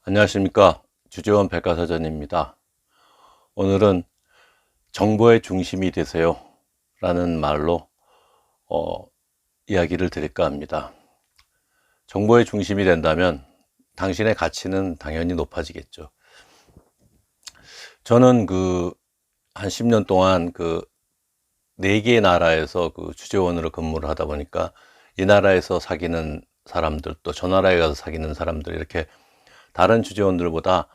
안녕하십니까. 주재원 백과사전입니다. 오늘은 정보의 중심이 되세요 라는 말로 이야기를 드릴까 합니다. 정보의 중심이 된다면 당신의 가치는 당연히 높아지겠죠. 저는 한 10년 동안 4개의 나라에서 주재원으로 근무를 하다 보니까 이 나라에서 사귀는 사람들, 또 저 나라에 가서 사귀는 사람들, 이렇게 다른 주재원들보다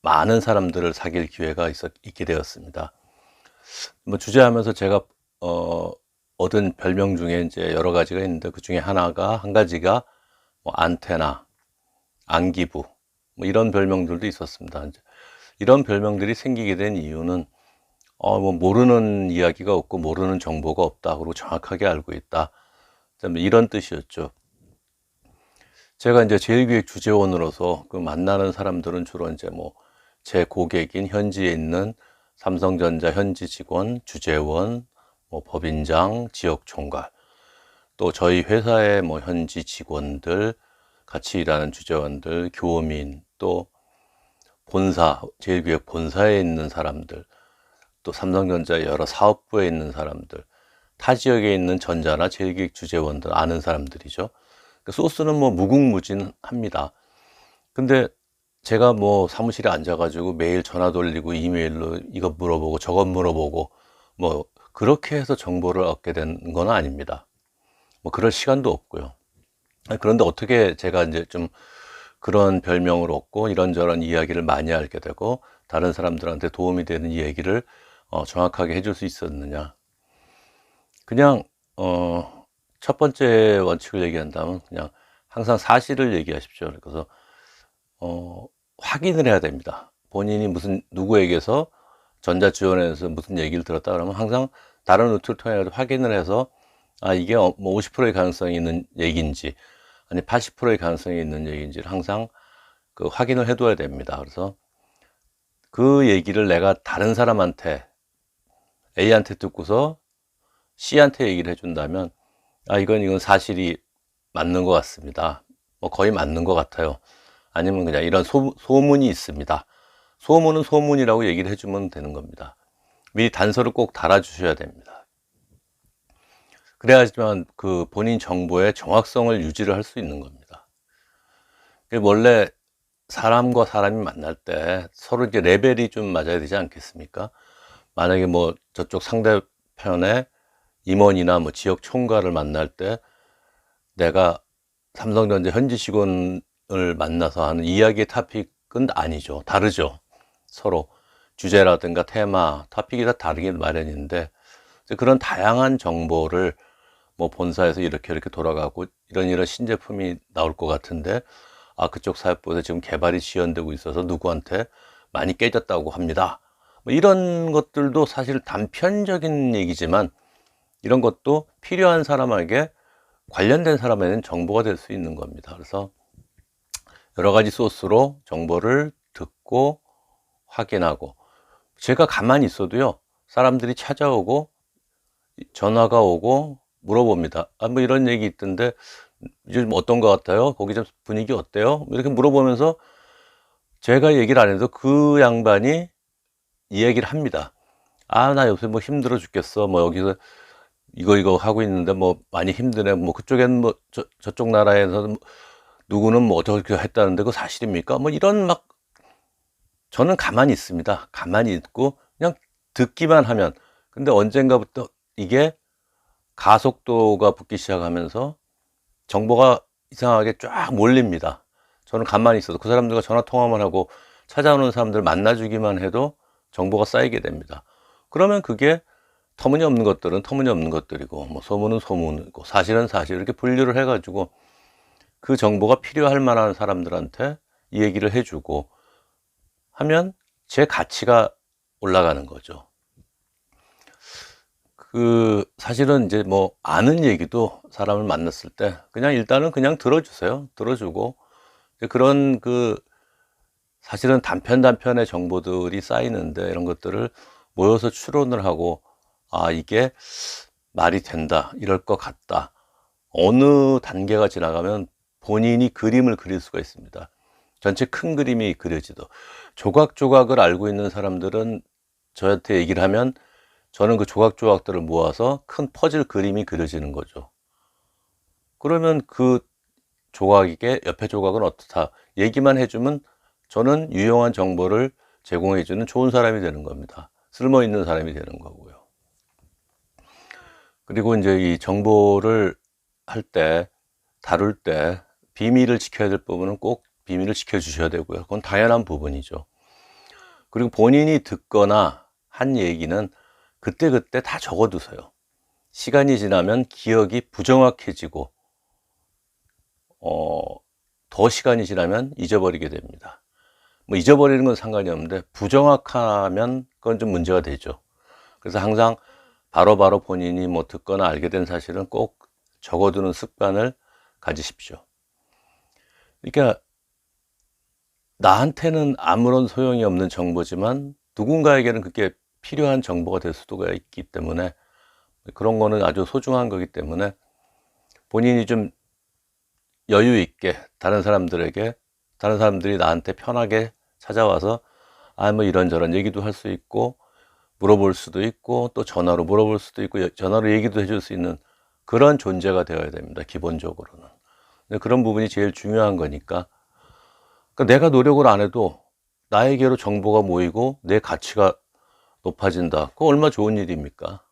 많은 사람들을 사귈 기회가 있게 되었습니다. 뭐 주재하면서 제가 얻은 별명 중에 이제 여러 가지가 있는데, 그 중에 한 가지가 뭐 안테나, 안기부, 뭐 이런 별명들도 있었습니다. 이제 이런 별명들이 생기게 된 이유는 뭐 모르는 이야기가 없고 모르는 정보가 없다, 그리고 정확하게 알고 있다, 이런 뜻이었죠. 제가 이제 제일기획 주재원으로서 만나는 사람들은 주로 이제 뭐 제 고객인 현지에 있는 삼성전자 현지 직원, 주재원, 뭐 법인장, 지역 총괄, 또 저희 회사의 뭐 현지 직원들, 같이 일하는 주재원들, 교민, 또 제일기획 본사에 있는 사람들, 또 삼성전자 여러 사업부에 있는 사람들, 타 지역에 있는 전자나 제일기획 주재원들, 아는 사람들이죠. 소스는 뭐 무궁무진합니다. 근데 제가 뭐 사무실에 앉아가지고 매일 전화 돌리고 이메일로 이것 물어보고 저것 물어보고 뭐 그렇게 해서 정보를 얻게 된 건 아닙니다. 뭐 그럴 시간도 없고요. 그런데 어떻게 제가 이제 좀 그런 별명을 얻고 이런저런 이야기를 많이 알게 되고 다른 사람들한테 도움이 되는 이 얘기를 정확하게 해줄 수 있었느냐. 그냥 첫 번째 원칙을 얘기한다면 그냥 항상 사실을 얘기하십시오. 그래서 확인을 해야 됩니다. 본인이 누구에게서 전자지원에서 무슨 얘기를 들었다 그러면 항상 다른 루트를 통해 확인을 해서 이게 뭐 50%의 가능성이 있는 얘기인지 아니 80%의 가능성이 있는 얘기인지를 항상 확인을 해둬야 됩니다. 그래서 그 얘기를 내가 다른 사람한테 A한테 듣고서 C한테 얘기를 해준다면 이건 사실이 맞는 것 같습니다. 뭐 거의 맞는 것 같아요. 아니면 그냥 이런 소문이 있습니다. 소문은 소문이라고 얘기를 해주면 되는 겁니다. 미리 단서를 꼭 달아주셔야 됩니다. 그래야지만 본인 정보의 정확성을 유지를 할 수 있는 겁니다. 원래 사람과 사람이 만날 때 서로 이제 레벨이 좀 맞아야 되지 않겠습니까? 만약에 뭐 저쪽 상대편의 임원이나 뭐 지역 총괄을 만날 때 내가 삼성전자 현지 직원을 만나서 하는 이야기의 토픽은 아니죠. 다르죠. 서로 주제라든가 테마, 토픽이 다 다르게 마련인데, 그런 다양한 정보를 뭐 본사에서 이렇게 돌아가고 이런 신제품이 나올 것 같은데 그쪽 사업부에서 지금 개발이 지연되고 있어서 누구한테 많이 깨졌다고 합니다. 뭐 이런 것들도 사실 단편적인 얘기지만 이런 것도 필요한 사람에게, 관련된 사람에게는 정보가 될 수 있는 겁니다. 그래서 여러 가지 소스로 정보를 듣고 확인하고, 제가 가만히 있어도요, 사람들이 찾아오고 전화가 오고 물어봅니다. 뭐 이런 얘기 있던데 요즘 어떤 것 같아요? 거기 좀 분위기 어때요? 이렇게 물어보면서 제가 얘기를 안 해도 그 양반이 이 얘기를 합니다. 나 요새 뭐 힘들어 죽겠어. 뭐 여기서 이거 하고 있는데 뭐 많이 힘드네. 뭐 그쪽엔 뭐 저쪽 나라에서 누구는 뭐 어떻게 했다는데 그거 사실입니까? 뭐 이런 저는 가만히 있습니다. 가만히 있고 그냥 듣기만 하면, 근데 언젠가부터 이게 가속도가 붙기 시작하면서 정보가 이상하게 쫙 몰립니다. 저는 가만히 있어도 그 사람들과 전화 통화만 하고 찾아오는 사람들 만나주기만 해도 정보가 쌓이게 됩니다. 그러면 그게 터무니없는 것들은 터무니없는 것들이고, 뭐 소문은 소문이고, 사실은 사실, 이렇게 분류를 해가지고 그 정보가 필요할 만한 사람들한테 이 얘기를 해주고 하면 제 가치가 올라가는 거죠. 사실은 이제 뭐 아는 얘기도 사람을 만났을 때 그냥 일단은 그냥 들어주세요. 들어주고, 그런 사실은 단편의 정보들이 쌓이는데 이런 것들을 모여서 추론을 하고 이게 말이 된다, 이럴 것 같다, 어느 단계가 지나가면 본인이 그림을 그릴 수가 있습니다. 전체 큰 그림이 그려지도. 조각조각을 알고 있는 사람들은 저한테 얘기를 하면 저는 그 조각조각들을 모아서 큰 퍼즐 그림이 그려지는 거죠. 그러면 그 조각에게 옆에 조각은 어떻다 얘기만 해주면 저는 유용한 정보를 제공해주는 좋은 사람이 되는 겁니다. 쓸모있는 사람이 되는 거고요. 그리고 이제 이 정보를 할 때, 다룰 때 비밀을 지켜야 될 부분은 꼭 비밀을 지켜주셔야 되고요. 그건 당연한 부분이죠. 그리고 본인이 듣거나 한 얘기는 그때그때 다 적어두세요. 시간이 지나면 기억이 부정확해지고 더 시간이 지나면 잊어버리게 됩니다. 뭐 잊어버리는 건 상관이 없는데 부정확하면 그건 좀 문제가 되죠. 그래서 항상 바로바로 본인이 뭐 듣거나 알게 된 사실은 꼭 적어두는 습관을 가지십시오. 그러니까 나한테는 아무런 소용이 없는 정보지만 누군가에게는 그게 필요한 정보가 될 수도 있기 때문에 그런 거는 아주 소중한 거기 때문에 본인이 좀 여유 있게 다른 사람들이 나한테 편하게 찾아와서 뭐 이런저런 얘기도 할 수 있고 물어볼 수도 있고 또 전화로 물어볼 수도 있고 전화로 얘기도 해줄 수 있는 그런 존재가 되어야 됩니다. 기본적으로는. 근데 그런 부분이 제일 중요한 거니까 그러니까 내가 노력을 안 해도 나에게로 정보가 모이고 내 가치가 높아진다. 그거 얼마나 좋은 일입니까?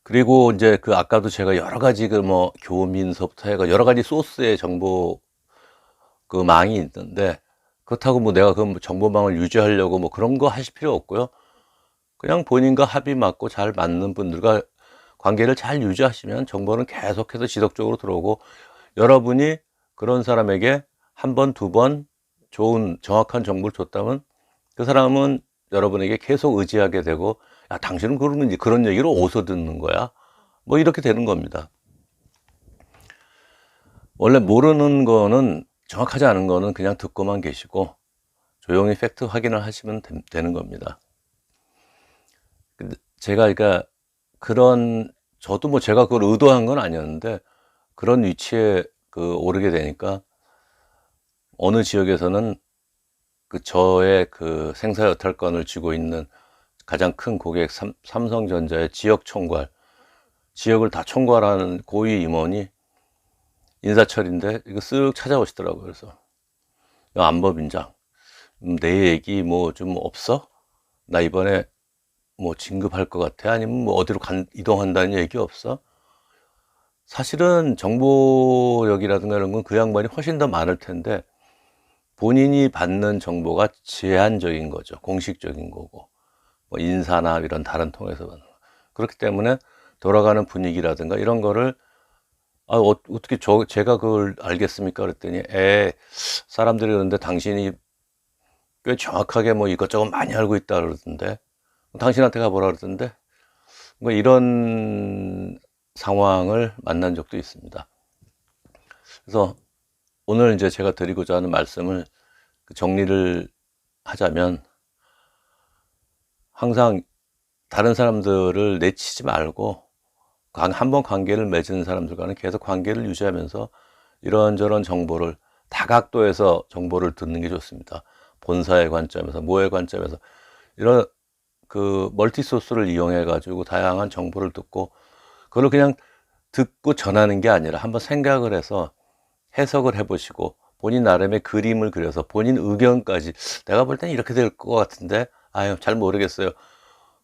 그리고 이제 그 아까도 제가 여러 가지 그 뭐 교민서부터 해가 여러 가지 소스의 정보 그 망이 있는데 그렇다고 뭐 내가 그 정보망을 유지하려고 뭐 그런 거 하실 필요 없고요. 그냥 본인과 합이 맞고 잘 맞는 분들과 관계를 잘 유지하시면 정보는 계속해서 지속적으로 들어오고 여러분이 그런 사람에게 한 번, 두 번 좋은 정확한 정보를 줬다면 그 사람은 여러분에게 계속 의지하게 되고 야, 당신은 그런 얘기를 어디서 듣는 거야? 뭐 이렇게 되는 겁니다. 원래 모르는 거는 정확하지 않은 거는 그냥 듣고만 계시고 조용히 팩트 확인을 하시면 되는 겁니다. 근데 제가 그러니까 저도 뭐 제가 그걸 의도한 건 아니었는데 그런 위치에 오르게 되니까 어느 지역에서는 저의 생사 여탈권을 쥐고 있는 가장 큰 고객 삼성전자의 지역 총괄, 지역을 다 총괄하는 고위 임원이 인사철인데 이거 쓱 찾아오시더라고요. 그래서 야, 안법인장, 내 얘기 뭐 좀 없어? 나 이번에 뭐 진급할 것 같아? 아니면 뭐 어디로 이동한다는 얘기 없어? 사실은 정보력이라든가 이런 건 그 양반이 훨씬 더 많을 텐데 본인이 받는 정보가 제한적인 거죠. 공식적인 거고 뭐 인사나 이런 다른 통해서 받는 거. 그렇기 때문에 돌아가는 분위기라든가 이런 거를 어떻게 제가 그걸 알겠습니까? 그랬더니 사람들이 그러는데 당신이 꽤 정확하게 뭐 이것저것 많이 알고 있다 그러던데 당신한테 가보라 그러던데 뭐 이런 상황을 만난 적도 있습니다. 그래서 오늘 이제 제가 드리고자 하는 말씀을 정리를 하자면 항상 다른 사람들을 내치지 말고 한번 관계를 맺은 사람들과는 계속 관계를 유지하면서 이런저런 정보를 다각도에서 정보를 듣는 게 좋습니다. 본사의 관점에서 모의 관점에서 이런 멀티 소스를 이용해 가지고 다양한 정보를 듣고 그걸 그냥 듣고 전하는 게 아니라 한번 생각을 해서 해석을 해보시고 본인 나름의 그림을 그려서 본인 의견까지 내가 볼 땐 이렇게 될 것 같은데 잘 모르겠어요.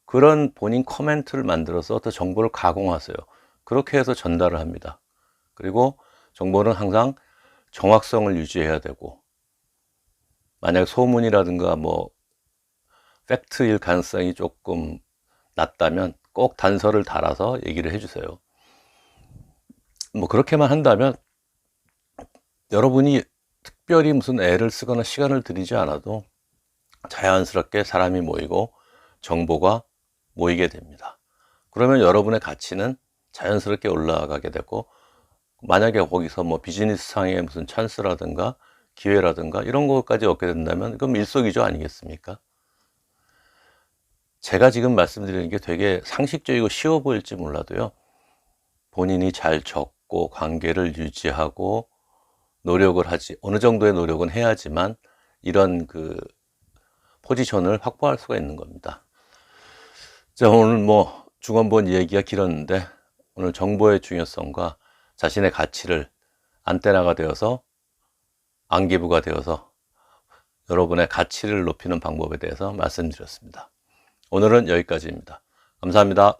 그런 본인 코멘트를 만들어서 또 정보를 가공하세요. 그렇게 해서 전달을 합니다. 그리고 정보는 항상 정확성을 유지해야 되고 만약 소문이라든가 뭐 팩트일 가능성이 조금 낮다면 꼭 단서를 달아서 얘기를 해주세요. 뭐 그렇게만 한다면 여러분이 특별히 무슨 애를 쓰거나 시간을 들이지 않아도 자연스럽게 사람이 모이고 정보가 모이게 됩니다. 그러면 여러분의 가치는 자연스럽게 올라가게 되고 만약에 거기서 뭐 비즈니스 상의 무슨 찬스라든가 기회라든가 이런 것까지 얻게 된다면 그럼 일석이조 아니겠습니까? 제가 지금 말씀드리는 게 되게 상식적이고 쉬워 보일지 몰라도요. 본인이 잘 적고 관계를 유지하고 노력을 하지, 어느 정도의 노력은 해야지만 이런 그 포지션을 확보할 수가 있는 겁니다. 자, 오늘 뭐 중원본 얘기가 길었는데 오늘 정보의 중요성과 자신의 가치를 안테나가 되어서 안기부가 되어서 여러분의 가치를 높이는 방법에 대해서 말씀드렸습니다. 오늘은 여기까지입니다. 감사합니다.